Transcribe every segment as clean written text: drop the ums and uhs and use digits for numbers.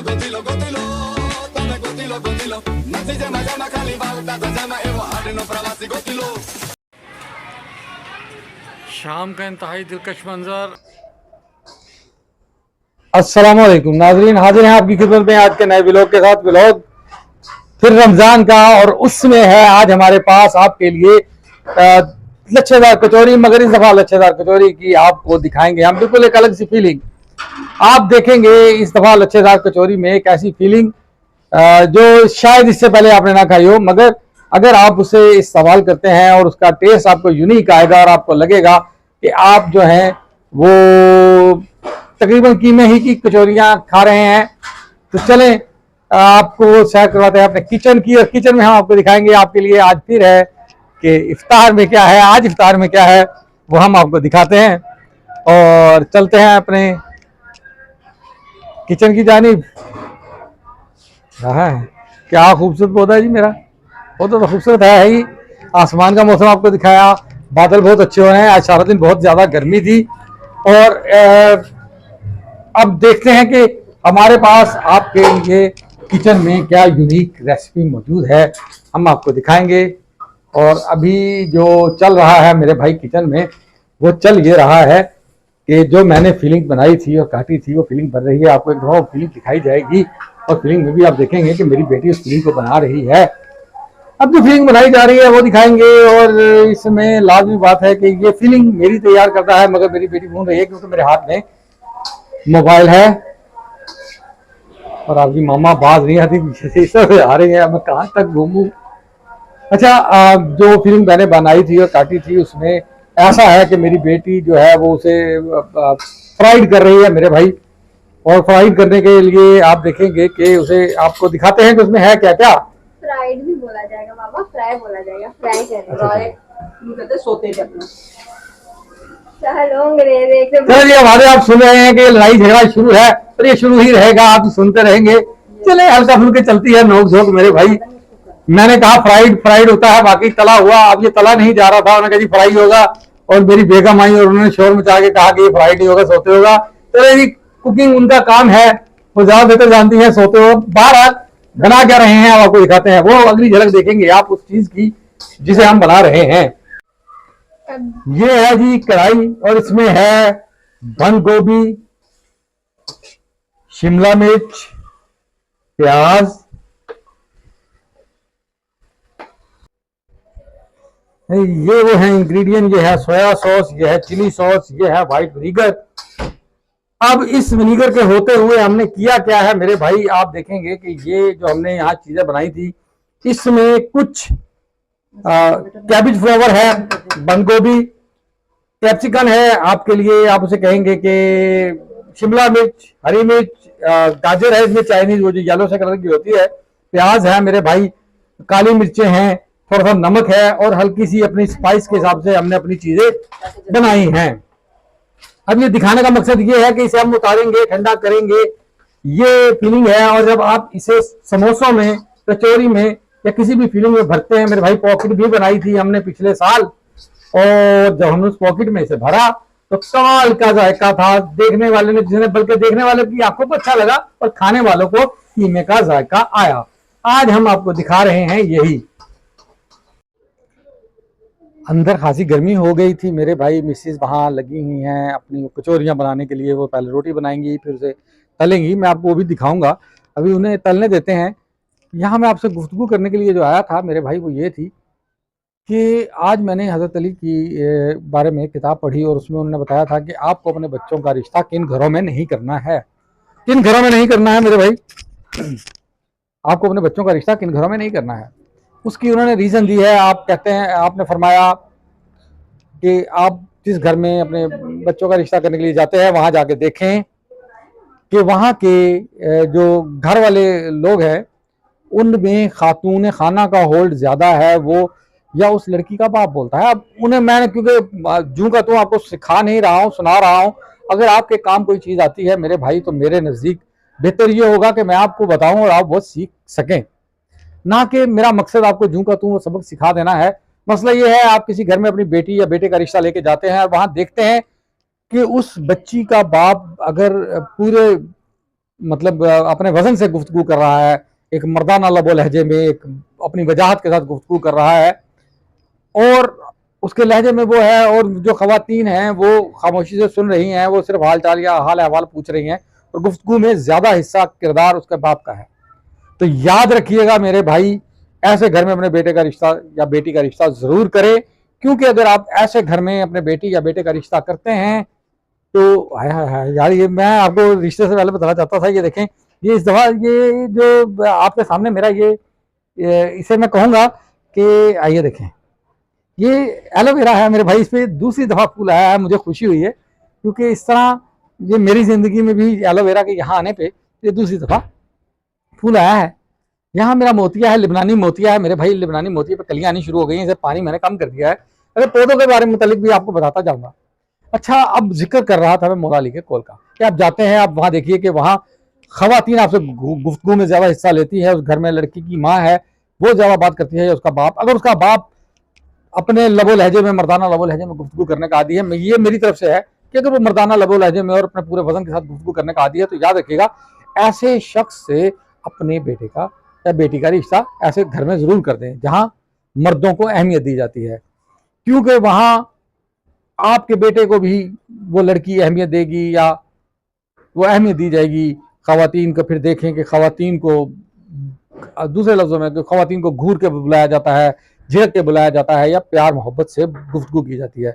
शाम का इंतहाई दिलकश मंजर। अस्सलामुअलैकुम नाजरीन, हाजिर हैं आपकी खिदमत में आज के नए व्लॉग के साथ। व्लॉग फिर रमजान का, और उसमें है आज हमारे पास आपके लिए लच्छेदार कचौरी, मगर इस दफा लच्छेदार कचौरी की आपको दिखाएंगे हम बिल्कुल एक अलग सी फीलिंग। आप देखेंगे इस दफा लच्छेदार कचौरी में एक ऐसी फीलिंग जो शायद इससे पहले आपने ना खाई हो, मगर अगर आप उसे इस्तेमाल करते हैं और उसका टेस्ट आपको यूनिक आएगा और आपको लगेगा कि आप जो हैं वो तकरीबन कीमे ही की कचौरियां खा रहे हैं। तो चलें आपको सैर करवाते हैं अपने किचन की, और किचन में हम आपको दिखाएंगे आपके लिए आज फिर है कि इफ्तार में क्या है, आज इफ्तार में क्या है वो हम आपको दिखाते हैं। और चलते हैं अपने किचन की जानिब। है क्या खूबसूरत पौधा है जी मेरा, पौधा तो खूबसूरत है ही। आसमान का मौसम आपको दिखाया, बादल बहुत अच्छे हो रहे हैं। आज सारा दिन बहुत ज्यादा गर्मी थी, और अब देखते हैं कि हमारे पास आपके लिए किचन में क्या यूनिक रेसिपी मौजूद है, हम आपको दिखाएंगे। और अभी जो चल रहा है मेरे भाई किचन में, वो चल ये रहा है कि जो मैंने फीलिंग बनाई थी और काटी थी वो फीलिंग बन रही है। आपको एक दफा फीलिंग दिखाई जाएगी, और फीलिंग में भी आप देखेंगे कि मेरी बेटी उस फीलिंग को बना रही है। अब जो फीलिंग बनाई जा रही है वो दिखाएंगे। और इसमें लाजमी बात है कि ये फीलिंग मेरी तैयार करता है, मगर मेरी बेटी भूल रही है क्योंकि मेरे हाथ में मोबाइल है और आपकी मामा बाज नहीं आती, पीछे से सब आ रही है, मैं कहाँ तक घूमूं। अच्छा, जो फिल्म मैंने बनाई थी और काटी थी उसमें ऐसा है कि मेरी बेटी जो है वो उसे फ्राइड कर रही है मेरे भाई। और फ्राइड करने के लिए आप देखेंगे कि उसे आपको दिखाते हैं कि उसमें है क्या क्या। फ्राइड भी बोला जाएगा बाबा, फ्राई बोला जाएगा, फ्राई करना सोते करना। चलिए, हमारे आप सुन रहे हैं कि लड़ाई झगड़ा शुरू है, और ये शुरू ही रहेगा, आप सुनते रहेंगे। चले हल्का फुल्के चलती है नोक झोंक मेरे भाई। मैंने कहा फ्राइड फ्राइड होता है, बाकी तला हुआ। अब ये तला नहीं जा रहा था, उन्होंने कहा जी फ्राई होगा, और मेरी बेगम आई और उन्होंने शोर मचा के कहा कि ये फ्राइड नहीं होगा, सोते होगा। चलो जी, कुकिंग उनका काम है, वो ज्यादा बेहतर जानती है, सोते हो। बाहर बना क्या रहे हैं आपको दिखाते हैं, वो अगली झलक देखेंगे आप उस चीज की जिसे हम बना रहे हैं। ये है जी कढ़ाई, और इसमें है बंद गोभी, शिमला मिर्च, प्याज, ये वो है इंग्रेडिएंट। ये है सोया सॉस, ये है चिली सॉस, ये है व्हाइट विनीगर। अब इस विनीगर के होते हुए हमने किया क्या है मेरे भाई, आप देखेंगे कि ये जो हमने यहाँ चीजें बनाई थी, इसमें कुछ कैबिज फ्लावर है, बंद गोभी, कैप्सिकन है आपके लिए, आप उसे कहेंगे कि शिमला मिर्च, हरी मिर्च, गाजर है इसमें चाइनीज, वो जो येलो से कलर की होती है, प्याज है मेरे भाई, काली मिर्चें हैं, थोड़ा सा नमक है, और हल्की सी अपनी स्पाइस के हिसाब से हमने अपनी चीजें बनाई हैं। अब ये दिखाने का मकसद ये है कि इसे हम उतारेंगे, ठंडा करेंगे, ये फीलिंग है। और जब आप इसे समोसों में, कचौरी में या किसी भी फीलिंग में भरते हैं मेरे भाई, पॉकेट भी बनाई थी हमने पिछले साल, और जब हमने उस पॉकेट में इसे भरा तो कमाल का जायका था। देखने वाले ने, जिन्हें बल्कि देखने वाले की आंखों को अच्छा लगा और खाने वालों को कीमे का जायका आया। आज हम आपको दिखा रहे हैं यही। अंदर खासी गर्मी हो गई थी मेरे भाई, मिसेज वहां लगी हुई हैं अपनी कचौरियां बनाने के लिए। वो पहले रोटी बनाएंगी, फिर उसे तलेंगी, मैं आपको वो भी दिखाऊंगा। अभी उन्हें तलने देते हैं। यहाँ मैं आपसे गुफ्तगू करने के लिए जो आया था मेरे भाई, वो ये थी कि आज मैंने हज़रत अली की बारे में किताब पढ़ी, और उसमें उन्होंने बताया था कि आपको अपने बच्चों का रिश्ता किन घरों में नहीं करना है। किन घरों में नहीं करना है मेरे भाई, आपको अपने बच्चों का रिश्ता किन घरों में नहीं करना है। उसकी उन्होंने रीज़न दी है। आप कहते हैं, आपने फरमाया कि आप जिस घर में अपने बच्चों का रिश्ता करने के लिए जाते हैं, वहाँ जाके देखें कि वहाँ के जो घर वाले लोग हैं उनमें खातून खाना का होल्ड ज़्यादा है, वो या उस लड़की का बाप बोलता है। अब उन्हें मैं, क्योंकि जूं का तो आपको सिखा नहीं रहा हूँ, सुना रहा हूँ। अगर आपके काम कोई चीज़ आती है मेरे भाई, तो मेरे नज़दीक बेहतर ये होगा कि मैं आपको बताऊं और आप वो सीख सकें, ना कि मेरा मकसद आपको जूं का तूं वो सबक सिखा देना है। मसला ये है, आप किसी घर में अपनी बेटी या बेटे का रिश्ता लेके जाते हैं और वहां देखते हैं कि उस बच्ची का बाप अगर पूरे मतलब अपने वजन से गुफ्तगू कर रहा है, एक मर्दाना लबो लहजे में, एक अपनी वजाहत के साथ गुफ्तगू कर रहा है, और उसके लहजे में वो है, और जो खवातीन हैं वो खामोशी से सुन रही हैं, वो सिर्फ हाल चाल या हाल अहवाल पूछ रही हैं, और गुफ्तगू में ज़्यादा हिस्सा किरदार उसके बाप का है। तो याद रखिएगा मेरे भाई, ऐसे घर में अपने बेटे का रिश्ता या बेटी का रिश्ता ज़रूर करें, क्योंकि अगर आप ऐसे घर में अपने बेटी या बेटे का रिश्ता करते हैं तो हाय हाय हाय यार, ये मैं आपको रिश्ते से पहले बताना चाहता था, ये देखें, ये इस दफ़ा ये जो आपके सामने मेरा ये इसे मैं कहूँगा कि आइए देखें, ये एलोवेरा है मेरे भाई, इस पर दूसरी दफ़ा फूल आया है, मुझे खुशी हुई है, क्योंकि इस तरह ये मेरी ज़िंदगी में भी एलोवेरा के यहाँ आने पे ये दूसरी दफ़ा फूल आया है। यहाँ मेरा मोतिया है, लिबनानी मोतिया है मेरे भाई, लिबनानी मोतिया पे कलियाँ आनी शुरू हो गई हैं, इसे पानी मैंने कम कर दिया है। अगर पौधों के बारे में मुतालिक भी आपको बताता जाऊँगा। अच्छा, अब जिक्र कर रहा था मैं मौला अली के कौल का, कि आप जाते हैं, आप वहाँ देखिए कि वहाँ खवातीन आपसे गुफ्तगू में ज़्यादा हिस्सा लेती है, उस घर में लड़की की माँ है वो ज़्यादा बात करती है, या उसका बाप, अगर उसका बाप अपने लबो लहजे में, मर्दाना लबो लहजे में गुफ्तगू करने का आदी है, ये मेरी तरफ से है कि अगर वो मर्दाना लबो लहजे में और अपने पूरे वजन के साथ गुफ्तगू करने का आदी है, तो याद रखिएगा ऐसे शख्स से अपने बेटे का या बेटी का रिश्ता ऐसे घर में ज़रूर कर दें जहाँ मर्दों को अहमियत दी जाती है, क्योंकि वहाँ आपके बेटे को भी वो लड़की अहमियत देगी या वो अहमियत दी जाएगी। खवातीन को फिर देखें कि खवातीन को, दूसरे लफ्ज़ों में, कि खवातीन को घूर के बुलाया जाता है, झिड़क के बुलाया जाता है, या प्यार मोहब्बत से गुफ्तगू की जाती है।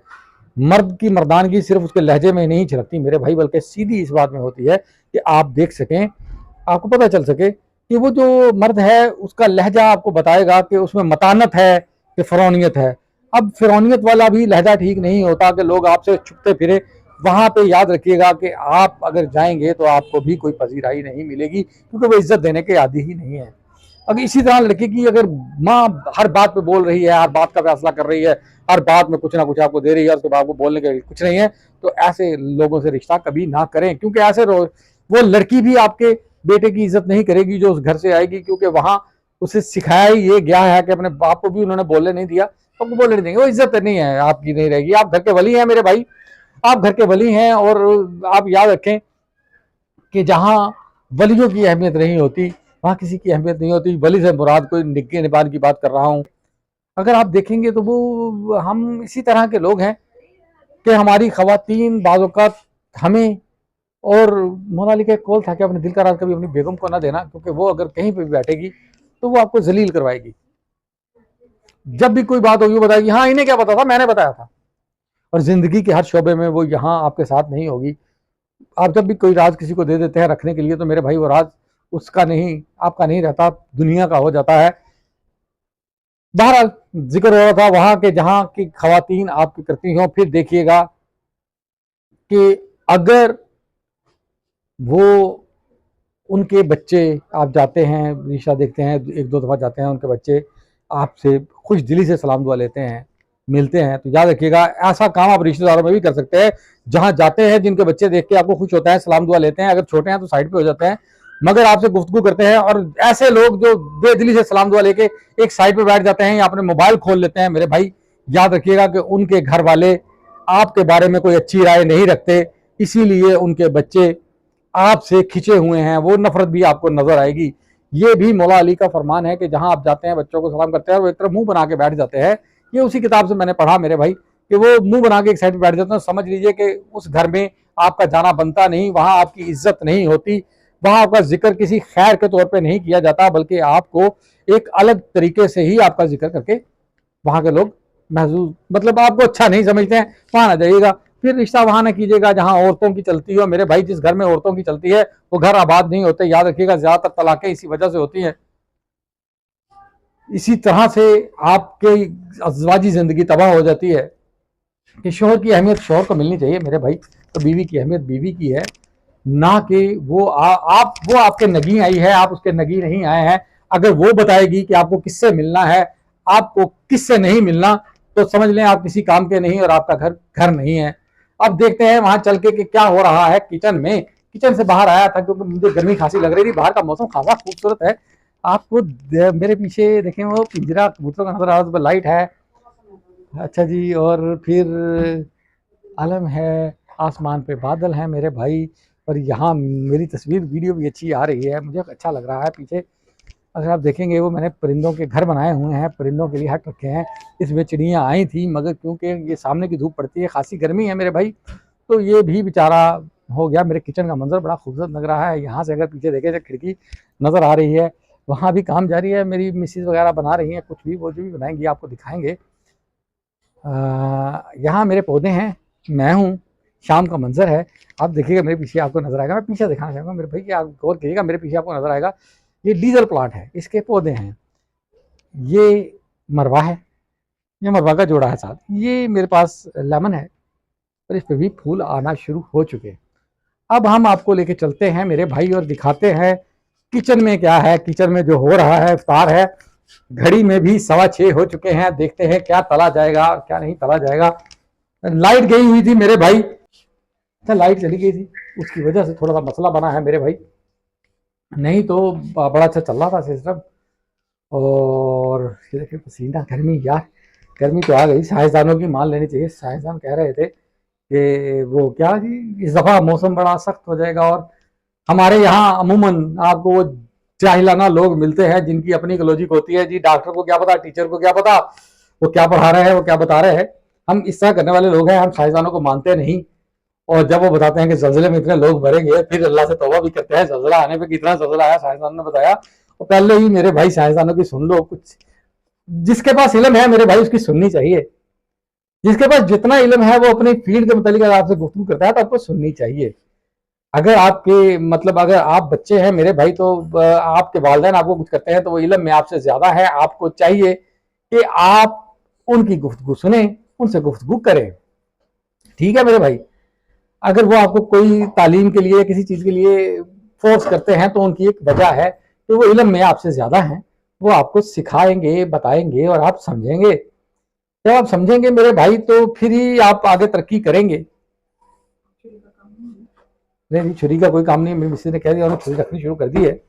मर्द की मर्दानगी सिर्फ उसके लहजे में नहीं झलकती मेरे भाई, बल्कि सीधी इस बात में होती है कि आप देख सकें, आपको पता चल सके कि वो जो मर्द है उसका लहजा आपको बताएगा कि उसमें मतानत है कि फ़िरौनियत है। अब फ़िरौनियत वाला भी लहजा ठीक नहीं होता कि लोग आपसे छुपते फिरे, वहाँ पे याद रखिएगा कि आप अगर जाएंगे तो आपको भी कोई पजीराई नहीं मिलेगी, क्योंकि वो इज्जत देने के आदी ही नहीं है। अगर इसी तरह लड़की की अगर माँ हर बात पे बोल रही है, हर बात का फैसला कर रही है, हर बात में कुछ ना कुछ आपको दे रही है, उसके बाद आपको बोलने के कुछ नहीं है, तो ऐसे लोगों से रिश्ता कभी ना करें, क्योंकि ऐसे वो लड़की भी आपके बेटे की इज्जत नहीं करेगी जो उस घर से आएगी, क्योंकि वहां उसे सिखाया ही ये गया है कि अपने बाप को भी उन्होंने बोलने नहीं दिया, आपको बोलने नहीं देंगे, वो इज्जत नहीं है आपकी, नहीं रहेगी। आप घर के वली हैं मेरे भाई, आप घर के वली हैं, और आप याद रखें कि जहाँ वलियों की अहमियत नहीं होती वहाँ किसी की अहमियत नहीं होती। वली से मुराद कोई निक्के निबान की बात कर रहा हूँ। अगर आप देखेंगे तो वो हम इसी तरह के लोग हैं कि हमारी खवातीन बाज़ औक़ात हमें, और मौला अली का एक कौल था कि अपने दिल का राज कभी अपनी बेगम को ना देना, क्योंकि वो अगर कहीं पे भी बैठेगी तो वो आपको जलील करवाएगी। जब भी कोई बात होगी वो बताएगी हाँ इन्हें क्या पता था, मैंने बताया था। और जिंदगी के हर शोबे में वो यहाँ आपके साथ नहीं होगी। आप जब भी कोई राज किसी को दे देते हैं रखने के लिए, तो मेरे भाई वो राज उसका नहीं, आपका नहीं रहता, दुनिया का हो जाता है। बहरहाल जिक्र हो रहा था वहां के जहां की खवातीन आपकी करती हों, फिर देखिएगा कि अगर वो उनके बच्चे, आप जाते हैं रिश्ता देखते हैं, एक दो दफ़ा जाते हैं, उनके बच्चे आपसे खुश दिली से सलाम दुआ लेते हैं, मिलते हैं, तो याद रखिएगा ऐसा काम आप रिश्तेदारों में भी कर सकते हैं। जहां जाते हैं जिनके बच्चे देख के आपको खुश होता है, सलाम दुआ लेते हैं, अगर छोटे हैं तो साइड पे हो जाते हैं, मगर आपसे गुफ्तगू करते हैं। और ऐसे लोग जो बेदिली से सलाम दुआ लेके एक साइड पे बैठ जाते हैं या अपने मोबाइल खोल लेते हैं, मेरे भाई याद रखिएगा कि उनके घर वाले आपके बारे में कोई अच्छी राय नहीं रखते, इसीलिए उनके बच्चे आपसे खिंचे हुए हैं, वो नफरत भी आपको नजर आएगी। ये भी मौला अली का फरमान है कि जहां आप जाते हैं बच्चों को सलाम करते हैं और वो एक तरफ मुंह बना के बैठ जाते हैं। ये उसी किताब से मैंने पढ़ा मेरे भाई, कि वो मुंह बना के एक साइड पे बैठ जाते हैं। समझ लीजिए कि उस घर में आपका जाना बनता नहीं, वहां आपकी इज्जत नहीं होती, वहां आपका जिक्र किसी खैर के तौर पर नहीं किया जाता, बल्कि आपको एक अलग तरीके से ही आपका जिक्र करके वहां के लोग महसूस, मतलब आपको अच्छा नहीं समझते हैं, वहां ना जाइएगा। फिर रिश्ता वहां ना कीजिएगा जहां औरतों की चलती हो मेरे भाई। जिस घर में औरतों की चलती है वो घर आबाद नहीं होते, याद रखिएगा। ज्यादातर तलाकें इसी वजह से होती हैं। इसी तरह से आपके अज़वाजी जिंदगी तबाह हो जाती है कि शोहर की अहमियत शोहर को मिलनी चाहिए मेरे भाई, तो बीवी की अहमियत बीवी की है, ना कि वो वो आपके नगी आई है, आप उसके नगी नहीं आए हैं। अगर वो बताएगी कि आपको किससे मिलना है, आपको किससे नहीं मिलना, तो समझ लें आप किसी काम के नहीं और आपका घर घर नहीं है। अब देखते हैं वहां चल के कि क्या हो रहा है किचन में। किचन से बाहर आया था क्योंकि मुझे गर्मी खांसी लग रही थी, बाहर का मौसम खासा खूबसूरत है। आपको मेरे पीछे देखें वो पिंजरा कबूतरों का नजर आ रहा है, लाइट है, अच्छा जी, और फिर आलम है, आसमान पे बादल हैं मेरे भाई, और यहाँ मेरी तस्वीर वीडियो भी अच्छी आ रही है, मुझे अच्छा लग रहा है। पीछे अगर आप देखेंगे वो मैंने परिंदों के घर बनाए हुए हैं, परिंदों के लिए हट रखे हैं। इसमें चिड़ियाँ आई थी मगर क्योंकि ये सामने की धूप पड़ती है, खासी गर्मी है मेरे भाई, तो ये भी बेचारा हो गया। मेरे किचन का मंजर बड़ा खूबसूरत लग रहा है। यहाँ से अगर पीछे देखे तो खिड़की नज़र आ रही है, वहाँ भी काम जारी है। मेरी मिसेज वगैरह बना रही हैं कुछ भी, वो जो भी बनाएंगी आपको दिखाएंगे। यहाँ मेरे पौधे हैं, मैं हूँ, शाम का मंजर है। आप देखिएगा मेरे पीछे आपको नजर आएगा, मैं पीछे दिखाना चाहूँगा मेरे भाई कि आप गौर करिएगा, मेरे पीछे आपको नजर आएगा ये डीजल प्लांट है, इसके पौधे हैं। ये मरवा है, ये मरवा का जोड़ा है साथ। ये मेरे पास लेमन है और इस पर भी फूल आना शुरू हो चुके हैं। अब हम आपको लेके चलते हैं मेरे भाई और दिखाते हैं किचन में क्या है। किचन में जो हो रहा है इफ्तार है, घड़ी में भी 6:15 हो चुके हैं। देखते हैं क्या तला जाएगा क्या नहीं तला जाएगा। लाइट गई हुई थी मेरे भाई, अच्छा लाइट चली गई थी, उसकी वजह से थोड़ा सा मसला बना है मेरे भाई, नहीं तो बड़ा अच्छा चल रहा था सिस्टम। और ये देखिए पसीना, गर्मी यार, गर्मी तो आ गई। साइंसदानों की मान लेनी चाहिए। साइंसदान कह रहे थे कि वो क्या जी, इस दफ़ा मौसम बड़ा सख्त हो जाएगा। और हमारे यहाँ अमूमन आपको वो जाहिलाना लोग मिलते हैं जिनकी अपनी लॉजिक होती है जी, डॉक्टर को क्या पता, टीचर को क्या पता, वो क्या पढ़ा रहे हैं, वो क्या बता रहे हैं। हम इस तरह करने वाले लोग हैं, हम साइंसदानों को मानते नहीं। और जब वो बताते हैं कि जल्जले में इतने लोग मरेंगे, फिर अल्लाह से तौबा भी करते हैं। जल्जला आने पे कितना जल्जला आया साइंसदान ने बताया, और पहले ही मेरे भाई साइंसदानों की सुन लो कुछ। जिसके पास इल्म है मेरे भाई उसकी सुननी चाहिए। जिसके पास जितना इल्म है वो अपनी फील्ड के मुतालिक अगर आपसे गुफ्तगू करता है तो आपको सुननी चाहिए। अगर आपके मतलब अगर आप बच्चे हैं मेरे भाई, तो आपके वालिदैन आपको कुछ करते हैं तो वो इल्म में आपसे ज्यादा है। आपको चाहिए कि आप उनकी गुफ्तगू सुने, उनसे गुफ्तगू करें, ठीक है मेरे भाई। अगर वो आपको कोई तालीम के लिए किसी चीज के लिए फोर्स करते हैं तो उनकी एक वजह है कि वो इल्म में आपसे ज्यादा हैं। वो आपको सिखाएंगे, बताएंगे और आप समझेंगे। जब आप समझेंगे मेरे भाई तो फिर ही आप आगे तरक्की करेंगे। नहीं, छुरी का कोई काम नहीं, मेरी मिस्सी ने कह दिया, उन्होंने छुरी रखनी शुरू कर दी है।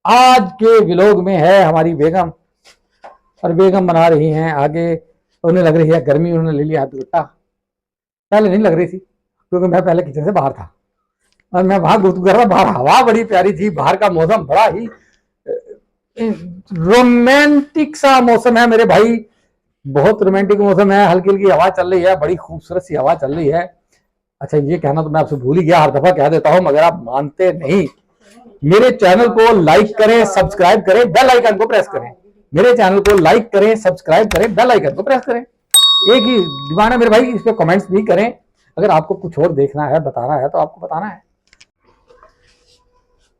आज के व्लॉग में है हमारी बेगम, और बेगम बना रही हैं आगे। उन्हें लग रही है गर्मी, उन्होंने ले लिया दुपट्टा। पहले नहीं लग रही थी क्योंकि मैं पहले किचन से बाहर था और मैं वहां गुफ्तगू कर रहा। बाहर हवा बड़ी प्यारी थी, बाहर का मौसम बड़ा ही रोमांटिक सा मौसम है मेरे भाई, बहुत रोमांटिक मौसम है। हल्की हल्की हवा चल रही है, बड़ी खूबसूरत सी हवा चल रही है। अच्छा ये कहना तो मैं आपसे भूल ही गया, हर दफा कह देता हूं मगर आप मानते नहीं। मेरे चैनल को लाइक करें, सब्सक्राइब करें, बेल आइकन को प्रेस करें। मेरे चैनल को लाइक करें, सब्सक्राइब करें, बेल आइकन को प्रेस करें। एक ही डिमांड है मेरे भाई, इस पे कमेंट्स भी करें। अगर आपको कुछ और देखना है, बताना है तो आपको बताना है।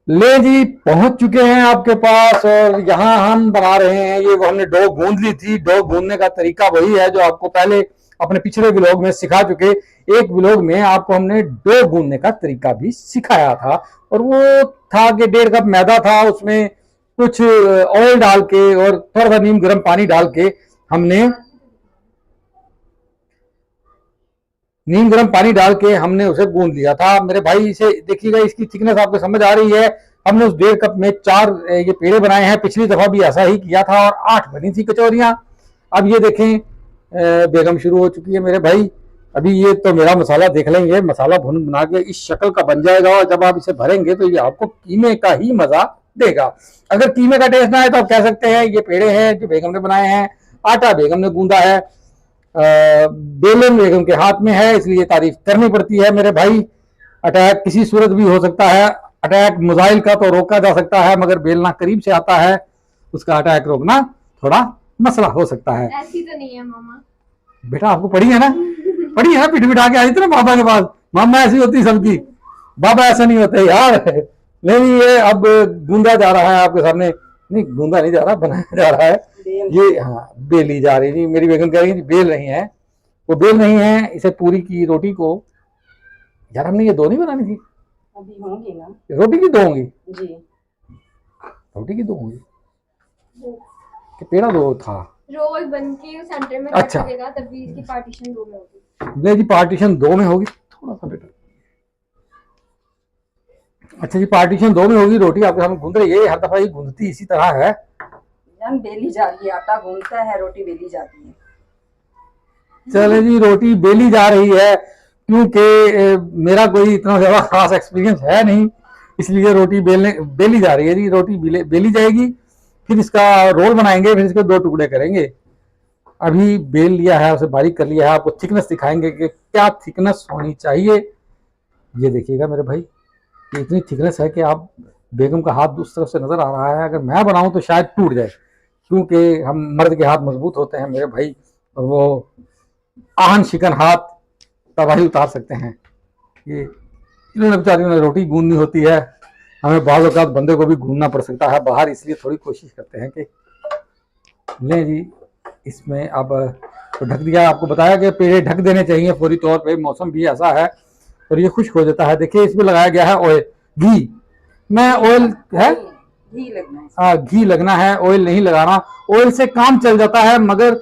ले जी पहुंच चुके हैं आपके पास और यहाँ हम बना रहे हैं ये, वो हमने डो गूंद ली थी। डो गूंदने का तरीका वही है जो आपको पहले अपने पिछले व्लॉग में सिखा चुके। एक व्लॉग में आपको हमने डो गूंदने का तरीका भी सिखाया था, और वो था कि 1.5 कप मैदा था, उसमें कुछ ऑयल डाल के और थोड़ा सा नीम गर्म पानी डाल के हमने उसे गूंद लिया था मेरे भाई। इसे देखिएगा, इसकी थिकनेस आपको समझ आ रही है। हमने उस 1.5 कप में 4 ये पेड़े बनाए हैं। पिछली दफा भी ऐसा ही किया था और 8 बनी थी कचौरियां। अब ये देखें बेगम शुरू हो चुकी है मेरे भाई। अभी ये तो मेरा मसाला देख लेंगे, मसाला भुन बना के इस शक्ल का बन जाएगा, और जब आप इसे भरेंगे तो ये आपको कीमे का ही मजा देगा। अगर कीमे का टेस्ट ना आए तो आप कह सकते हैं ये पेड़े हैं जो बेगम ने बनाए हैं, आटा बेगम ने गूंदा है, बेलन बेगम के हाथ में है, इसलिए तारीफ करनी पड़ती है मेरे भाई। अटैक किसी सूरत भी हो सकता है। अटैक मिसाइल का तो रोका जा सकता है, मगर बेलना करीब से आता है, उसका अटैक रोकना थोड़ा मसला हो सकता है। ऐसी तो नहीं है मामा। बेटा आपको पढ़ी है ना, पढ़ी है ना, पिट पिटा के आई थी ना बाबा के पास, मामा ऐसी होती सबकी, बाबा ऐसा नहीं होते यार। नहीं ये अब गूंदा जा रहा है आपके सामने, नहीं गूंदा नहीं जा रहा, बनाया जा रहा है ये। हाँ बेली जा रही थी, मेरी बेगम कह रही थी बेल नहीं है, वो बेल नहीं है। इसे पूरी की रोटी को यार हमने ये 2 नहीं बनानी थी, अभी होंगी ना रोटी की 2 होंगी जी, रोटी की 2 होंगी कि पेड़ा 2 था। रोल बन के सेंटर में अच्छा। कट लगेगा, तभी इसकी पार्टीशन 2 में होगी। नहीं जी पार्टीशन 2 में होगी, थोड़ा सा बेटा। अच्छा जी पार्टीशन 2 में होगी। रोटी आपके सामने गूंद रही है, हर दफा ये गूंदती इसी तरह है। जान बेली जा रही है, आटा गूंथता है, रोटी बेली जाती है। चले जी रोटी बेली जा रही है। क्योंकि मेरा कोई इतना ज्यादा खास एक्सपीरियंस है नहीं, इसलिए रोटी बेली जा रही है जी। रोटी बेली जाएगी, फिर इसका रोल बनाएंगे, फिर इसके 2 टुकड़े करेंगे। अभी बेल लिया है, उसे बारीक कर लिया है। आपको थिकनेस दिखाएंगे कि क्या थिकनेस होनी चाहिए। ये देखिएगा मेरे भाई, ये इतनी थिकनेस है कि आप बेगम का हाथ उस तरफ से नजर आ रहा है। अगर मैं बनाऊं तो शायद टूट जाए, क्योंकि हम मर्द के हाथ मजबूत होते हैं मेरे भाई, और वो आहन शिकन हाथ तबाही उतार सकते हैं। ये इन्होंने बेचारियों ने रोटी गूंदनी होती है, हमें बाल औकात बंदे को भी गूंदना पड़ सकता है बाहर, इसलिए थोड़ी कोशिश करते हैं कि लें जी। इसमें अब तो ढक दिया, आपको बताया कि पेड़े ढक देने चाहिए फौरी तौर पे, मौसम भी ऐसा है और ये खुश्क हो जाता है। देखिए इसमें लगाया गया है ऑयल, घी। मैं ऑयल है, घी लगना है। हाँ घी लगना है, ऑयल नहीं लगाना। ऑयल से काम चल जाता है मगर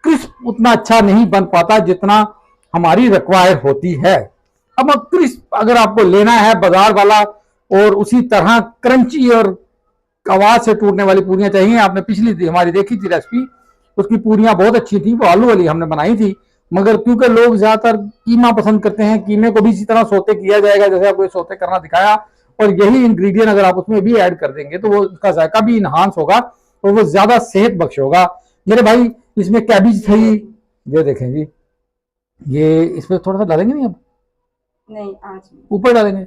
क्रिस्प उतना अच्छा नहीं बन पाता जितना हमारी रिक्वायर होती है। अब क्रिस्प अगर आपको लेना है बाजार वाला और उसी तरह क्रंची और आवाज से टूटने वाली पूरियां चाहिए। आपने पिछली हमारी देखी थी रेसिपी, उसकी पूरियां बहुत अच्छी थी, वो आलू वाली हमने बनाई थी। मगर क्योंकि लोग ज्यादातर कीमा पसंद करते हैं, कीमे को भी इसी तरह सोते किया जाएगा जैसे आपको सोते करना दिखाया, और यही इंग्रेडिएंट अगर आप उसमें भी ऐड कर देंगे तो वो उसका जायका भी इनहांस होगा और वो ज्यादा सेहत बख्श होगा मेरे भाई। इसमें कैबिज थी, ये देखें जी, ये इसमें थोड़ा सा डालेंगे नहीं, अब नहीं आज ऊपर डालेंगे,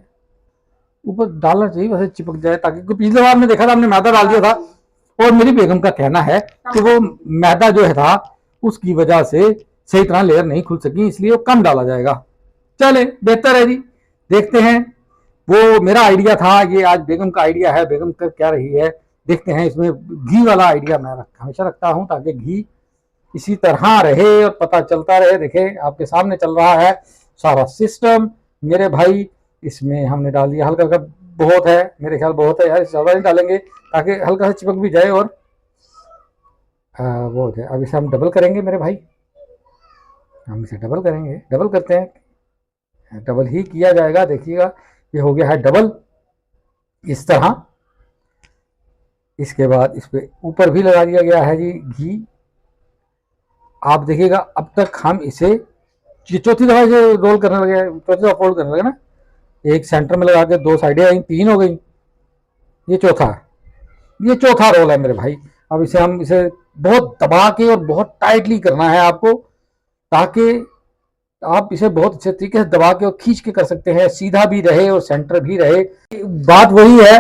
ऊपर डालना चाहिए वैसे चिपक जाए, ताकि पिछले बार में देखा था हमने मैदा डाल दिया था और मेरी बेगम का कहना है कि वो मैदा जो है था उसकी वजह से सही तरह लेयर नहीं खुल सकी, इसलिए वो कम डाला जाएगा। चले बेहतर है जी, देखते हैं। वो मेरा आइडिया था, ये आज बेगम का आइडिया है, बेगम कर क्या रही है देखते हैं। इसमें घी वाला आइडिया मैं हमेशा रखता हूं ताकि घी इसी तरह रहे और पता चलता रहे। देखे आपके सामने चल रहा है सारा सिस्टम मेरे भाई। इसमें हमने डाल दिया हल्का हल्का, बहुत है मेरे ख्याल, बहुत है यार, ज्यादा नहीं डालेंगे ताकि हल्का सा चिपक भी जाए। और वो है, अब इसे हम डबल करेंगे मेरे भाई, हम इसे डबल करेंगे, डबल करते हैं, डबल ही किया जाएगा। देखिएगा ये हो गया है डबल इस तरह। इसके बाद इस पे ऊपर भी लगा दिया गया है जी घी। आप देखिएगा अब तक हम इसे चौथी दफा इसे रोल करने लगे, चौथी दफा फोल्ड करने लगे ना, एक सेंटर में लगा के 2 साइडें आई, 3 हो गई, ये चौथा रोल है मेरे भाई। अब इसे हम इसे बहुत दबा के और बहुत टाइटली करना है आपको, ताकि आप इसे बहुत अच्छे तरीके से दबा के और खींच के कर सकते हैं, सीधा भी रहे और सेंटर भी रहे। बात वही है,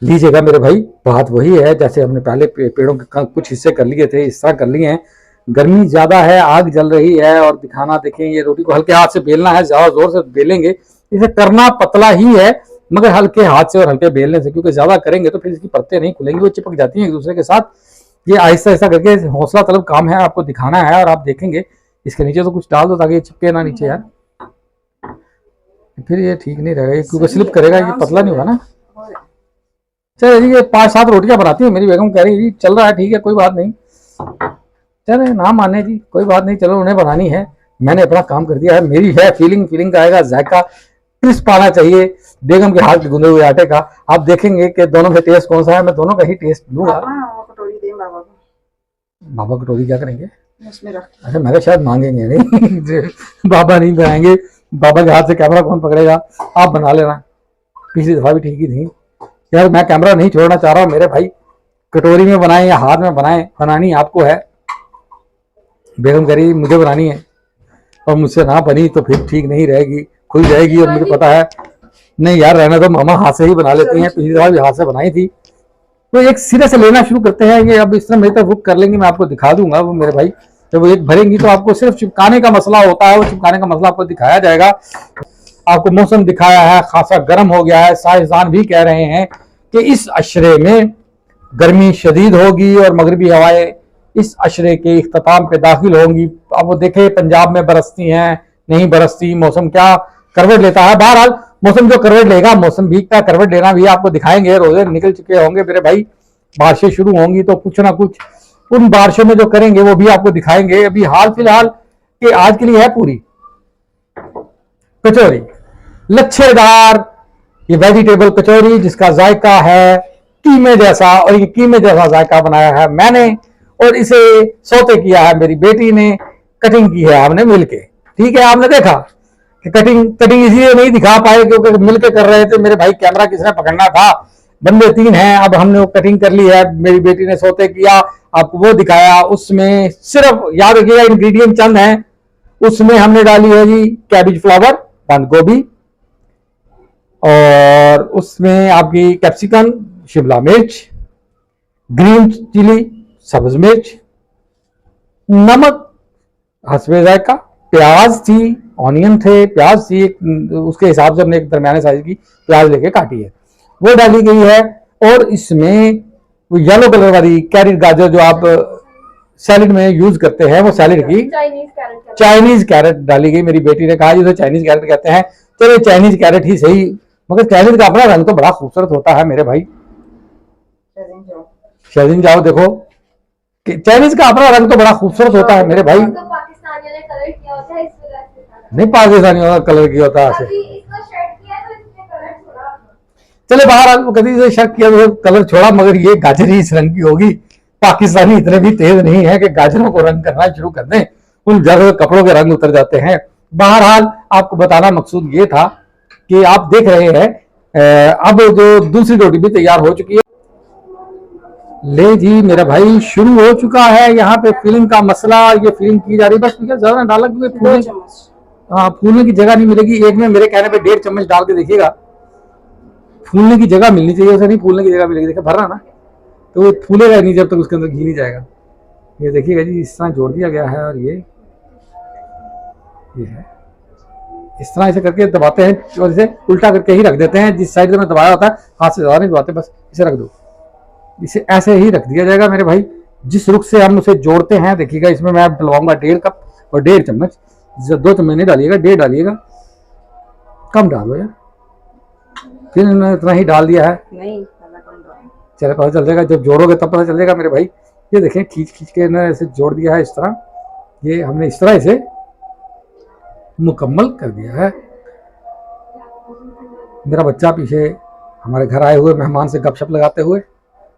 लीजिएगा मेरे भाई, बात वही है जैसे हमने पहले पेड़ों के कुछ हिस्से कर लिए थे, इस तरह कर लिए हैं। गर्मी ज्यादा है, आग जल रही है और दिखाना देखें, ये रोटी को हल्के हाथ से बेलना है, ज्यादा जोर से बेलेंगे इसे करना पतला ही है मगर हल्के हाथ से और हल्के बेलने से, क्योंकि ज्यादा करेंगे तो फिर इसकी परतें नहीं खुलेंगी, वो चिपक जाती हैं एक दूसरे के साथ। ये आहिस्ता आहिस्ता करके हौसला तलब काम है, आपको दिखाना है और आप देखेंगे। इसके नीचे तो कुछ डाल दो ताकि ये चिपके ना नीचे यार, फिर ये ठीक नहीं रहेगा, क्योंकि स्लिप करेगा, ये पतला नहीं होगा ना। चलो ये 5-7 रोटियां बनाती है मेरी बेगम, कह रही है चल रहा है, ठीक है कोई बात नहीं, चले ना माने जी, कोई बात नहीं, चलो उन्हें बनानी है, मैंने अपना काम कर दिया है। मेरी है फीलिंग का आएगा, जायका क्रिस्प आना चाहिए बेगम के हाथ के गूंदे हुए आटे का। आप देखेंगे कि दोनों में टेस्ट कौन सा है, मैं दोनों का ही टेस्ट लूंगा। कटोरी दे बाबा को। बाबा कटोरी क्या करेंगे? उसमें रख। अच्छा मैं शायद मांगेंगे नहीं बाबा नहीं बनाएंगे, बाबा के हाथ से कैमरा कौन पकड़ेगा, आप बना लेना। पिछली दफा भी ठीक ही थी यार, मैं कैमरा नहीं छोड़ना चाह रहा हूँ मेरे भाई, कटोरी में बनाए या हाथ में बनाए, बनानी आपको है। बेगम कह रही मुझे बनानी है और मुझसे ना बनी तो फिर ठीक नहीं रहेगी, खुल जाएगी और मुझे पता है। नहीं यार रहने दो, मामा हाथ से ही बना लेती हैं, पिछली दफा भी हाथ से बनाई थी। तो एक सिरे से लेना शुरू करते हैं, ये अब इस तरह मेरी तरफ रुक कर लेंगे, मैं आपको दिखा दूंगा वो मेरे भाई। जब वो एक भरेंगी तो आपको सिर्फ चिपकाने का मसला होता है, वो चिपकाने का मसला आपको दिखाया जाएगा। आपको मौसम दिखाया है, खासा गर्म हो गया है, साइंसदान भी कह रहे हैं कि इस अशरे में गर्मी शदीद होगी और मगरबी हवाएं इस अशरे के इख्तिताम पे दाखिल होंगी। अब वो देखे पंजाब में बरसती हैं नहीं बरसती, मौसम क्या करवट लेता है। बहरहाल मौसम जो करवट लेगा, मौसम भी का करवट लेना भी आपको दिखाएंगे। रोजे निकल चुके होंगे मेरे भाई, बारिशें शुरू होंगी तो कुछ ना कुछ उन बारिशों में जो करेंगे वो भी आपको दिखाएंगे। अभी हाल फिलहाल के आज के लिए है पूरी कचौरी, लच्छेदार ये वेजिटेबल कचौरी जिसका जायका है कीमे जैसा, और ये कीमे जैसा जायका बनाया है मैंने और इसे सौते किया है मेरी बेटी ने, कटिंग की है हमने मिलके। ठीक है, आपने देखा कि कटिंग कटिंग इसलिए नहीं दिखा पाए क्योंकि मिलके कर रहे थे मेरे भाई, कैमरा किसने पकड़ना था, बंदे 3 हैं, अब हमने वो कटिंग कर ली है, मेरी बेटी ने सोते किया, आपको वो दिखाया। उसमें सिर्फ याद रखिएगा इंग्रेडिएंट चंद हैं, उसमें हमने डाली है जी कैबिज फ्लावर, बंद गोभी, और उसमें आपकी कैप्सिकम, शिमला मिर्च, ग्रीन चिली, सब्ज मिर्च, नमक हस्बे जायका, प्याज थी, ऑनियन थे, प्याज थी, उसके हिसाब से हमने एक दरमियाने साइज की प्याज लेके काटी है, वो डाली गई है। और इसमें वो येलो कलर वाली कैरेट गाजर जो आप सैलेड में यूज करते हैं, वो सैलेड की चाइनीज कैरेट डाली गई। मेरी बेटी ने कहा जिसे चाइनीज कैरेट कहते हैं, चलो चाइनीज कैरेट ही सही, मगर कैरेट का अपना रंग तो बड़ा खूबसूरत होता है मेरे भाई। शाहजीन जाओ देखो, चाइनीज का अपना रंग तो बड़ा खूबसूरत होता है मेरे भाई। तो पाकिस्तानियों ने कलर किया होता है इस वजह से। नहीं, पाकिस्तानियों का कलर किया होता है। अभी इसको शर्ट किया तो इसने कलर छोड़ा। चले बाहर कभी से शक किया तो कलर छोड़ा, मगर ये गाजर ही इस रंग की होगी। पाकिस्तानी इतने भी तेज नहीं है कि गाजरों को रंग करना शुरू कर दें, उन जगह कपड़ों के रंग उतर जाते हैं। बहरहाल आपको बताना मकसूद ये था कि आप देख रहे हैं अब जो दूसरी रोटी भी तैयार हो चुकी है। ले जी मेरा भाई, शुरू हो चुका है यहाँ पे फिलिंग का मसला, ये फिलिंग की जा रही है। बस ज्यादा डाला क्योंकि 2 चम्मच। हाँ, फूलने की जगह नहीं मिलेगी। एक में मेरे कहने पे 1.5 चम्मच डाल के देखिएगा, फूलने की जगह मिलनी चाहिए, उसे नहीं फूलने की जगह मिलेगी। देखिए भर रहा ना, तो वो फूलेगा नहीं जब तक उसके अंदर घी नहीं जाएगा। ये देखिएगा जी, इस तरह जोड़ दिया गया है, और ये है इस तरह इसे करके दबाते हैं, और इसे उल्टा करके ही रख देते हैं। जिस साइड में दबाया होता है हाथ से ज्यादा नहीं दबाते, बस इसे रख दो, इसे ऐसे ही रख दिया जाएगा मेरे भाई। जिस रुख से हम उसे जोड़ते हैं, देखिएगा इसमें मैं डलवाऊंगा 1.5 कप और 1.5 चम्मच। 2 चम्मच नहीं डालिएगा, 1.5 डालिएगा, कम डालो यार, फिर इतना ही डाल दिया है। नहीं, चलो पता चल जाएगा, जब जोड़ोगे तब पता चल जाएगा मेरे भाई। ये देखें खींच खींच के ना ऐसे जोड़ दिया है इस तरह, ये हमने इस तरह इसे मुकम्मल कर दिया है। मेरा बच्चा पीछे हमारे घर आए हुए मेहमान से गपशप लगाते हुए,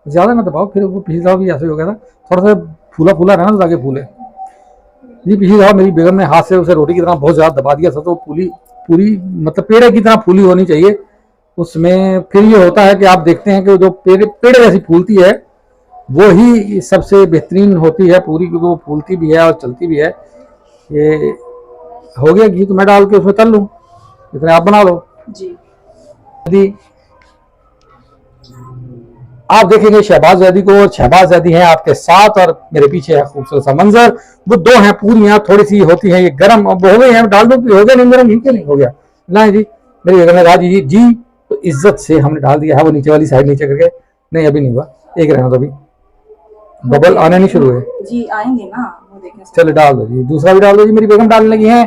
ज़्यादा ना दबाओ, फिर वो पीछे जाओ भी ऐसे हो गया था, थोड़ा सा फूला फूला रहना ताकि फूले। ये पीछे जाओ, मेरी बेगम ने हाथ से उसे रोटी की तरह बहुत ज़्यादा दबा दिया था, तो पूरी मतलब पेड़े की तरह फूली होनी चाहिए उसमें। फिर ये होता है कि आप देखते हैं कि जो पेड़े जैसी फूलती है वो ही सबसे बेहतरीन होती है पूरी, क्योंकि वो फूलती भी है और चलती भी है। ये हो गया घी, तो मैं डाल के उसमें तल लूँ, इतने आप बना लो जी। आप देखेंगे शहबाज जैदी को, और शहबाज जैदी हैं आपके साथ, और मेरे पीछे है खूबसूरत सा मंजर। वो 2 हैं पूरियां, थोड़ी सी होती हैं ये गर्म, अब हो गई हैं, डाल दो, हो गया नहीं गर्म, घी क्यों नहीं हो गया ना जी। मेरी बेगम ने कहा जी तो इज्जत से हमने डाल दिया है, वो नीचे वाली साइड नीचे करके, नहीं अभी नहीं हुआ, एक रहना तो, अभी बबल आने नहीं शुरू हुए जी, आएंगे ना वो देखें। चलो डाल दो जी, दूसरा भी डाल दो जी। मेरी बेगम डालने लगी है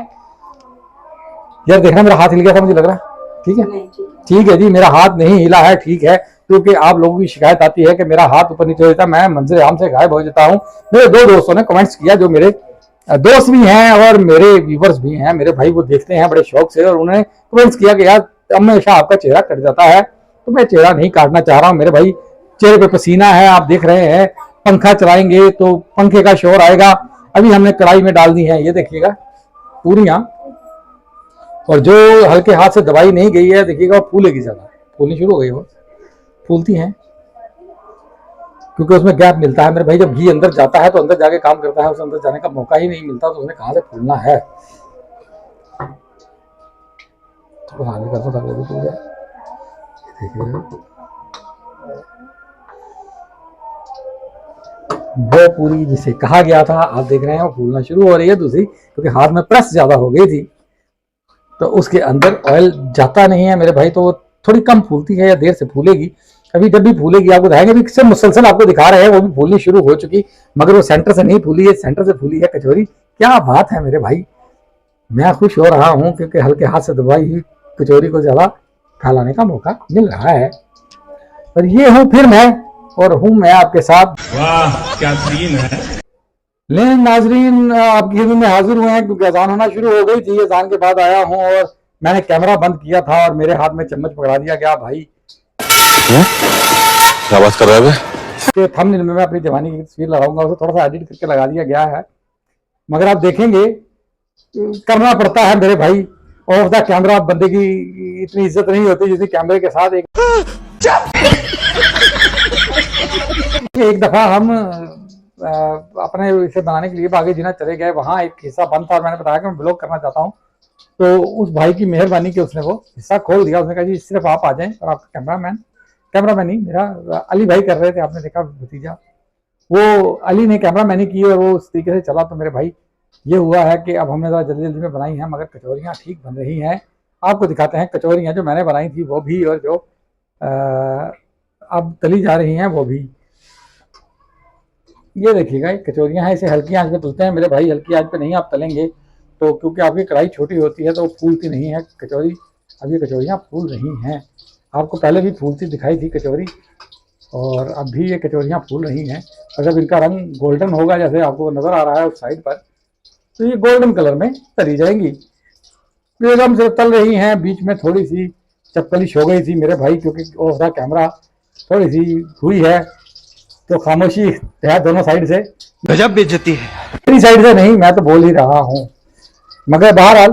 यार, देखना मेरा हाथ हिल गया था मुझे लग रहा है। ठीक है, ठीक है जी, मेरा हाथ नहीं हिला है, ठीक है, क्योंकि आप लोगों की शिकायत आती है कि मेरा हाथ ऊपर नीचे हो जाता है, मैं मंजर आम से गायब हो जाता हूँ। मेरे 2 दोस्तों ने कमेंट्स किया, जो मेरे दोस्त भी हैं और मेरे व्यूवर्स भी हैं, मेरे भाई, वो देखते हैं बड़े शौक से, और उन्होंने कमेंट्स किया कि यार हमेशा आपका चेहरा कट जाता है। तो मैं चेहरा नहीं काटना चाह रहा हूँ मेरे भाई, चेहरे पे पसीना है, आप देख रहे हैं, पंखा चलाएंगे तो पंखे का शोर आएगा। अभी हमने कढ़ाई में डाल दी है, ये देखिएगा पूरियां, और जो हल्के हाथ से दबाई नहीं गई है देखिएगा वो फूलेगी, ज्यादा फूलनी शुरू हो गई, वो फूलती हैं क्योंकि उसमें गैप मिलता है मेरे भाई। जब घी अंदर जाता है तो अंदर जाके काम करता है, उसे अंदर जाने का मौका ही नहीं मिलता, तो उसने कहां से फूलना है। थोड़ा आगे कर दो ताकि वो फूल जाए, देखिए वो पूरी जिसे कहा गया था, आप देख रहे हैं वो फूलना शुरू हो रही है। दूसरी क्योंकि हाथ में प्रेस ज्यादा हो गई थी, तो उसके अंदर ऑयल जाता नहीं है मेरे भाई, तो वो थोड़ी कम फूलती है या देर से फूलेगी। अभी जब भी फूलेगी आपको दिखाएंगे, अभी सिर्फ मुसलसल आपको दिखा रहे हैं, वो भी फूलनी शुरू हो चुकी, मगर वो सेंटर से नहीं फूली है, सेंटर से फूली है कचौरी। क्या बात है मेरे भाई, मैं खुश हो रहा हूँ क्योंकि हल्के हाथ से दबाई हुई कचौरी को ज्यादा फैलाने का मौका मिल रहा है। और ये हूँ फिर मैं, और हूँ मैं आपके साथ। वाह क्या सीन है। लेकिन नाजरीन आपकी खिदमत में हाजिर हुए हैं क्योंकि अजान होना शुरू हो गई थी। अजान के बाद आया हूँ और मैंने कैमरा बंद किया था और मेरे हाथ में चम्मच पकड़ा दिया गया। भाई क्या बात कर रहा है? के थंबनेल में मैं अपनी जवानी की तस्वीर लगाऊंगा, उसे थोड़ा सा एडिट करके लगा दिया गया है, मगर आप देखेंगे करना पड़ता है मेरे भाई। ऑफ द कैमरा बंदे की इतनी इज्जत नहीं होती जितनी कैमरे के साथ। एक दफा हम अपने इसे बनाने के लिए बागी जिना चले गए, वहां एक हिस्सा बंद था और मैंने बताया कि मैं ब्लॉग करना चाहता हूँ। तो उस भाई की मेहरबानी की उसने वो हिस्सा खोल दिया। उसने कहा जी सिर्फ आप आ जाएं और आपका कैमरामैन नहीं, मेरा अली भाई कर रहे थे, आपने देखा भतीजा, वो अली ने कैमरामैनी की और वो उस तरीके से चला। तो मेरे भाई ये हुआ है कि अब हमने ज़रा जल्दी जल्दी में बनाई हैं, मगर कचौरियाँ ठीक बन रही हैं। आपको दिखाते हैं कचौरियाँ जो मैंने बनाई थी वो भी, और जो अब तली जा रही हैं वो भी। ये देखिएगा ये कचौरियाँ हैं, इसे हल्की आंच पे तलते हैं मेरे भाई। हल्की आंच पे नहीं आप तलेंगे तो, क्योंकि आपकी कढ़ाई छोटी होती है तो फूलती नहीं है कचौरी। अब ये कचौरियाँ फूल रही हैं, आपको पहले भी फूलती दिखाई थी कचौरी, और अब भी ये कचौरियाँ फूल रही हैं। और जब इनका रंग गोल्डन होगा, जैसे आपको नज़र आ रहा है उस साइड पर, तो ये गोल्डन कलर में तली जाएंगी। एकदम से तल रही हैं। बीच में थोड़ी सी चपकलिश हो गई थी मेरे भाई, क्योंकि ऑफ द कैमरा थोड़ी सी हुई है, तो खामोशी है दोनों साइड से। गजब बेइज्जती है। मेरी साइड से नहीं, मैं तो बोल ही रहा हूँ। मगर बहरहाल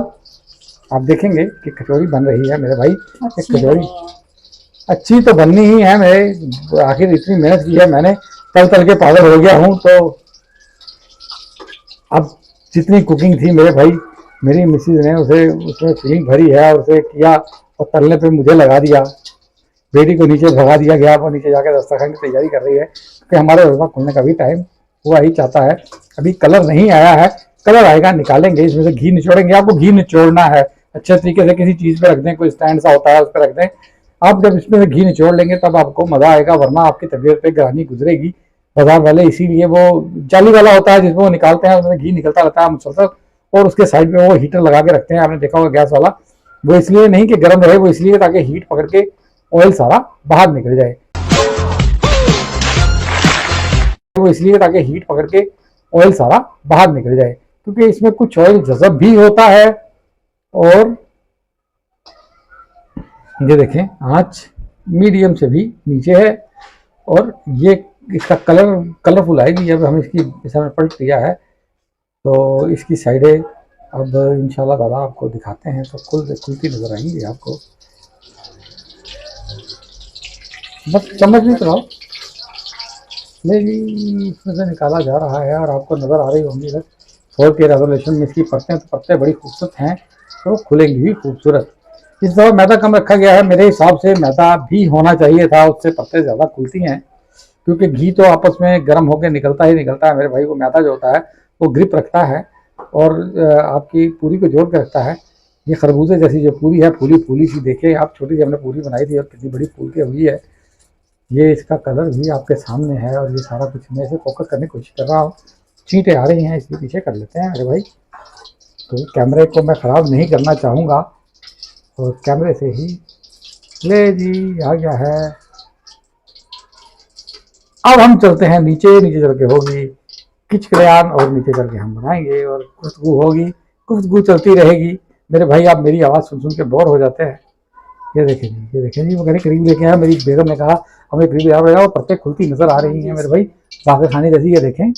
आप देखेंगे कि कचौरी बन रही है मेरे भाई। एक कचौरी अच्छी तो बननी ही है मेरे, आखिर इतनी मेहनत की है मैंने, तल तल के पागल हो गया हूँ। तो अब जितनी कुकिंग थी मेरे भाई, मेरी मिसेज ने उसे उसमें फीलिंग भरी है और उसे किया, और तलने पे मुझे लगा दिया। बेटी को नीचे भगा दिया गया, वो नीचे जाकर दस्तरखान की तैयारी कर रही है, क्योंकि हमारे रोज़ा खुलने का भी टाइम हुआ ही चाहता है। अभी कलर नहीं आया है, कलर आएगा निकालेंगे, इसमें से घी निचोड़ेंगे। आपको घी निचोड़ना है अच्छे तरीके से, किसी चीज़ पे रख दें, कोई स्टैंड सा होता है उस पर रख दें। आप जब इसमें से घी निचोड़ लेंगे तब आपको मज़ा आएगा, वरना आपकी तबीयत पे ग्रानी गुजरेगी। बाजार वाले इसीलिए वो जाली वाला होता है जिसमें वो निकालते हैं, उसमें घी निकलता रहता है मुसलसल, और उसके साइड में वो हीटर लगा के रखते हैं, आपने देखा होगा गैस वाला। वो इसलिए नहीं कि गर्म रहे, वो इसलिए ताकि हीट पकड़ के ऑयल सारा बाहर निकल जाए। वो इसलिए ताकि हीट पकड़ के ऑयल सारा बाहर निकल जाए, क्योंकि इसमें कुछ ऑयल जज़ब भी होता है। और ये देखें आंच मीडियम से भी नीचे है, और ये इसका कलरफुल आएगी जब हम इसकी जैसे हमने पलट दिया है। तो इसकी साइडें अब इंशाल्लाह ताला आपको दिखाते हैं तो खुलती नजर आएंगी आपको। बस चम्मच नहीं चलाओ, नहीं इसमें से निकाला जा रहा है और आपको नज़र आ रही होंगी। बस 4 के रेजोल्यूशन में इसकी परतें बड़ी खूबसूरत हैं, तो खुलेंगी भी खूबसूरत। इस दफ़ा मैदा कम रखा गया है, मेरे हिसाब से मैदा भी होना चाहिए था, उससे परतें ज़्यादा खुलती हैं, क्योंकि घी तो आपस में गर्म होकर निकलता ही निकलता है मेरे भाई। वो मैदा जो होता है वो ग्रिप रखता है और आपकी पूरी को जोड़ के रखता है। ये खरबूजे जैसी जो पूरी है, फूली सी, देखे आप, छोटी सी हमने पूरी बनाई थी और कितनी बड़ी फूल के हुई है। ये इसका कलर भी आपके सामने है, और ये सारा कुछ मैं इसे फोकस करने की कोशिश कर रहा हूँ। चींटे आ रही हैं, इसके पीछे कर लेते हैं अरे भाई। तो कैमरे को मैं ख़राब नहीं करना चाहूँगा, और कैमरे से ही ले जी आ गया है। अब हम चलते हैं नीचे चल के होगी किचकल्यान, और नीचे चल के हम बनाएंगे और खुशबू होगी, गुफ्तगू चलती रहेगी। मेरे भाई आप मेरी आवाज़ सुन के बोर हो जाते हैं। ये देखें जी, वो कहने करीब लेके आया, मेरी बेगम ने कहा हमें करीब आ रहा है, और परतें खुलती नजर आ रही हैं मेरे भाई, बाकी खाने जैसी। ये देखें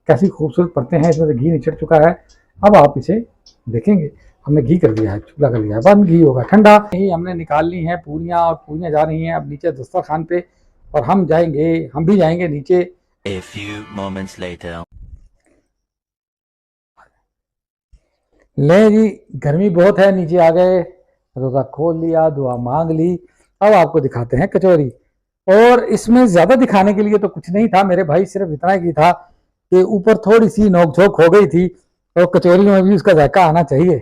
कैसी खूबसूरत परतें हैं, इसमें से घी निचड़ चुका है। अब आप इसे देखेंगे, हमने घी कर दिया है, चूल्हा कर दिया है बंद, घी होगा ठंडा। यही हमने निकाल ली हैं पूरियाँ, और पूरियाँ जा रही हैं अब नीचे दस्तरखान पे, और हम भी जाएंगे नीचे। A few moments later. ले जी गर्मी बहुत है, नीचे आ गए, रोज़ा खोल लिया, दुआ मांग ली। अब आपको दिखाते हैं कचौरी, और इसमें ज़्यादा दिखाने के लिए तो कुछ नहीं था मेरे भाई, सिर्फ इतना ही था कि ऊपर थोड़ी सी नोक झोंक हो गई थी, और कचौरी में भी उसका जायका आना चाहिए,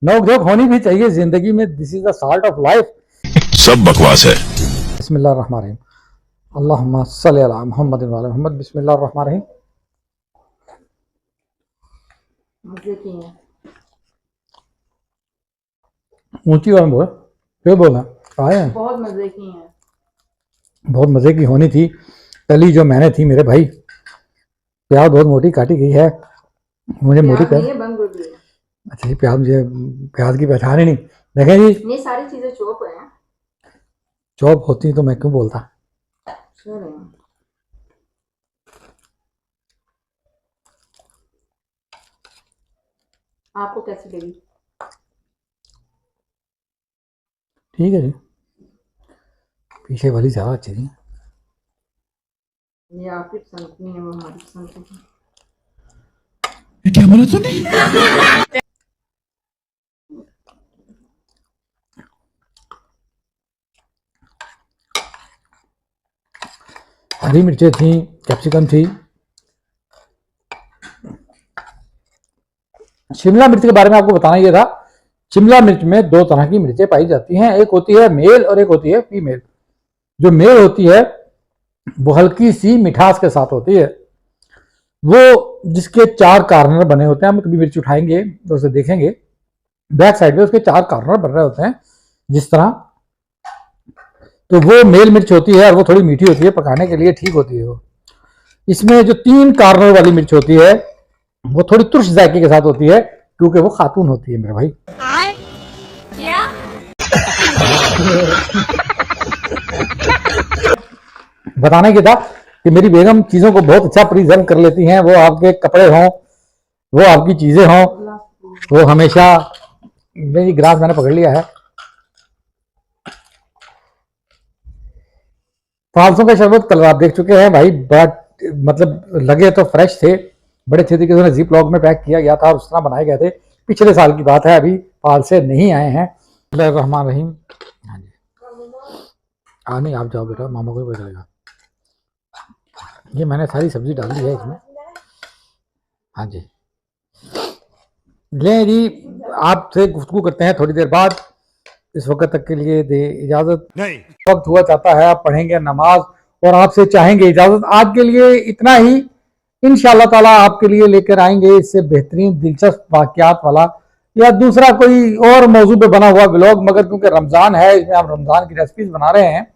नोक झोंक होनी भी चाहिए ज़िंदगी में। This is the salt of life. सब बकवास है। बिस्मिल्लाह रहमान रहीम, अल्लाहुम्मा सल्ली अला मुहम्मद व अला मुहम्मद। बिस्मिल्लाह रहमान रहीम। मजे की हैं। ऊंची आवाज़ में बोल, फिर बोलना आए हैं। बहुत मजे की हैं। बहुत मज़े की होनी थी। पहली जो मैंने थी मेरे भाई, प्याज बहुत मोटी काटी गई है, मुझे मोटी प्याज नहीं है, बंद गोभी है। अच्छा जी, प्याज मुझे प्याज की पहचान ही नहीं। देखें जी, ये सारी चीजें चॉप हैं। चॉप होती तो मैं क्यों बोलता। Sure है। आपको कैसी लगी? ठीक है जी, पीछे वाली ज़्यादा अच्छी थी। ये आपकी पसंद नहीं है, वो हमारी पसंद है। क्या बोला तूने? हरी मिर्चें थी, कैप्सिकम थी। शिमला मिर्च के बारे में आपको बताना ये था, शिमला मिर्च में दो तरह की मिर्चें पाई जाती हैं, एक होती है मेल और एक होती है फीमेल। जो मेल होती है वो हल्की सी मिठास के साथ होती है, वो जिसके चार कार्नर बने होते हैं। हम कभी मिर्च उठाएंगे तो उसे देखेंगे, बैक साइड में उसके चार कार्नर बन रहे होते हैं जिस तरह, तो वो मेल मिर्च होती है और वो थोड़ी मीठी होती है, पकाने के लिए ठीक होती है वो। इसमें जो तीन कार्नर वाली मिर्च होती है वो थोड़ी तुर्श जायके के साथ होती है, क्योंकि वो खातून होती है मेरे भाई। बताने की था कि मेरी बेगम चीजों को बहुत अच्छा प्रिजर्व कर लेती हैं, वो आपके कपड़े हों, वो आपकी चीजें हों, वो हमेशा। मेरी ग्लास मैंने पकड़ लिया है। फालसों का शरबत कल आप देख चुके हैं भाई, बट मतलब लगे तो फ्रेश थे, बड़े अच्छे तरीके से जिप लॉक में पैक किया गया था और उस तरह बनाए गए थे। पिछले साल की बात है, अभी फालसे नहीं आए हैं। रहमान रहीम। हाँ जी, नहीं आप जाओ बेटा, मामा को भी पता चलेगा। ये मैंने सारी सब्जी डाल दी है इसमें। हाँ जी, ले जी, आपसे गुफ्तगू करते हैं थोड़ी देर बाद। इस वक्त तक के लिए दे इजाजत। नहीं। वक्त हुआ चाहता है, आप पढ़ेंगे नमाज और आपसे चाहेंगे इजाजत। आज के लिए इतना ही, इंशाअल्लाह ताला आपके लिए लेकर आएंगे इससे बेहतरीन दिलचस्प वाकयात वाला या दूसरा कोई और मौजू पे बना हुआ ब्लॉग। मगर क्योंकि रमजान है, इसमें हम रमजान की रेसिपीज बना रहे हैं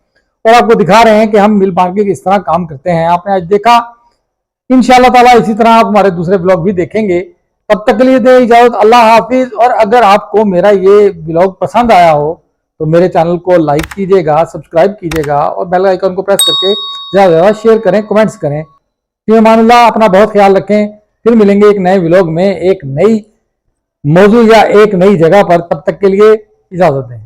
और आपको दिखा रहे हैं कि हम मिल बांट के किस तरह काम करते हैं। आपने आज देखा, इंशाअल्लाह ताला इसी तरह आप हमारे दूसरे ब्लॉग भी देखेंगे। तब तक के लिए दे इजाजत, अल्लाह हाफिज। और अगर आपको मेरा ये ब्लॉग पसंद आया हो तो मेरे चैनल को लाइक कीजिएगा, सब्सक्राइब कीजिएगा और बेल आइकन को प्रेस करके ज़्यादा से ज़्यादा शेयर करें, कमेंट्स करें। फिर अमानुल्लाह, अपना बहुत ख्याल रखें। फिर मिलेंगे एक नए ब्लॉग में, एक नई मौजू या एक नई जगह पर। तब तक के लिए इजाज़त दें।